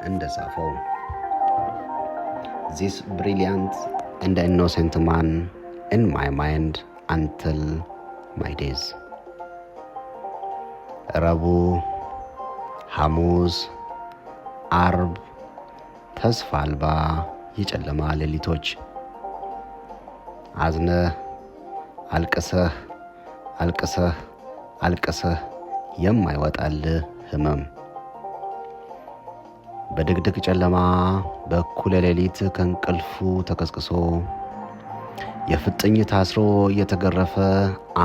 እንደጻፈው This brilliant and innocent man in my mind until my days ረቡዕ፣ ሐሙስ፣ ዓርብ ተስፋ አልባ የጨለማ ሌሊቶች አዝነህ አልቅሰህ የማይወጣልህ ህመም በድቅድቅ ጨለማ በእኩለ ሌሊት ከእንቅልፉ ተቀስቅሶ የፍጥኝ ታስሮ የተገረፈ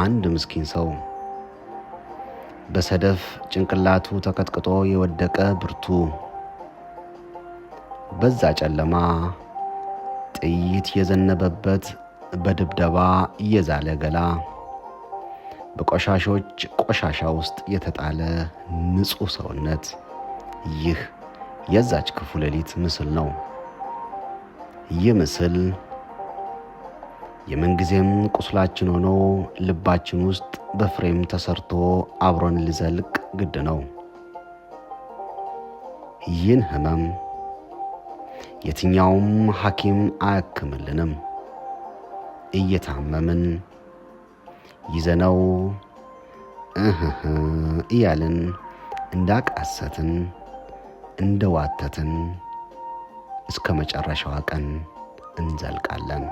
አንድ ምስኪን ሰው በሰደፍ ጭንቅላቱ ተቀጥቅጦ የወደቀ ብርቱ በዛ ጨለማ ጥይት የዘነበበት በድብደባ የዛለ ገላ በቆሻሾች ቆሻሻ ውስጥ የተጣለ ንጹህ ሰውነት ይህ የዛች ክፉ ሌሊት ምስል ነው። ይህ ምስል የምንጊዜም ቁስላችን ሆኖ ልባችን ውስጥ በፍሬም ተሰርቶ አብሮን ሊዘልቅ ግድ ነው። ይህን ህመም የትኛውም ሐኪም አያክምልንም። እየታመምን ይዘነው እያልን እንዳቃሰትን እንደዋተትን እስከ መጨረሻዋ ቀን እንዘልቃለን።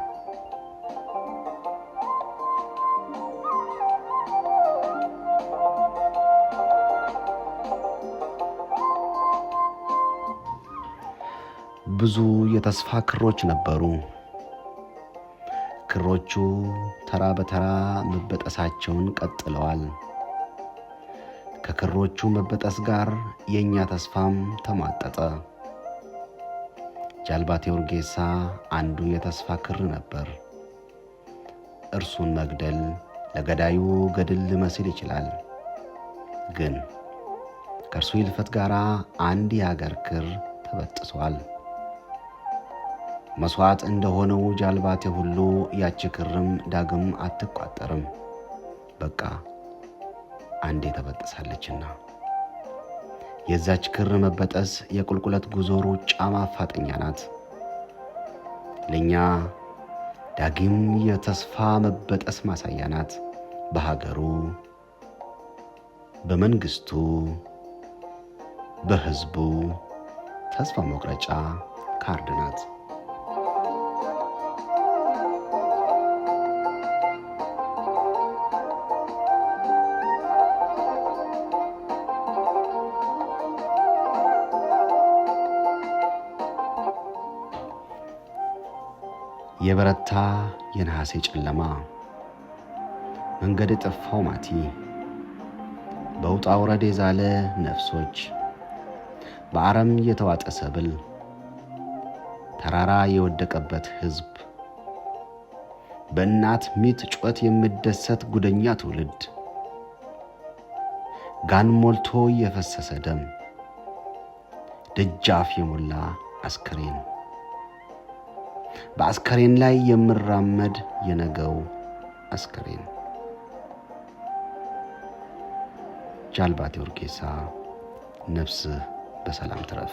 ብዙ የተስፋ ክሮች ነበሩ። ክሮቹ ተራ በተራ መበጠሳቸውን ቀጥለዋል። ከክሮቹ መበጠስ ጋር የኛ ተስፋም ተሟጠጠ። ጃልባቴ ኡርጌሳ አንዱ የተስፋ ክር ነበር። እርሱን መግደል ለገዳዩ ገድል ሊመስል ይችላል። ግን ከእርሱ ይልፈት ጋር አንድ የሀገር ክር ተበጥሷል። መስዋዕት እንደሆነው ጃልባቴ ሁሉ ያቺ ክርም ዳግም አትቋጠርም። በቃ አንዴ ተበጥሳለችና የዛች ክር መበጠስ የቁልቁለት ጉዞ ሩጫ ማፋጠኛ ናት። ለኛ ዳግም የተስፋ መበጠስ ማሳያ ናት። በሀገሩ፣ በመንግስቱ፣ በህዝቡ ተስፋ መቁረጫ ካርድ ናት። የበረታ የነሐሴ ጨለማ መንገድ የጠፋው ማቲ በውጣ ውረድ የዛለ ነፍሶች በአረም የተዋጠ ሰብል ተራራ የወደቀበት ህዝብ በእናት ሚት ጩኸት የሚደሰት ጉደኛ ትውልድ ጋን ሞልቶ የፈሰሰ ደም ደጃፍ የሞላ አስከሬን በአስከሬን ላይ የምራመድ የነገው አስከሬን ጃልባቴ ኡርጌሳ ነፍስህ በሰላም ትረፍ።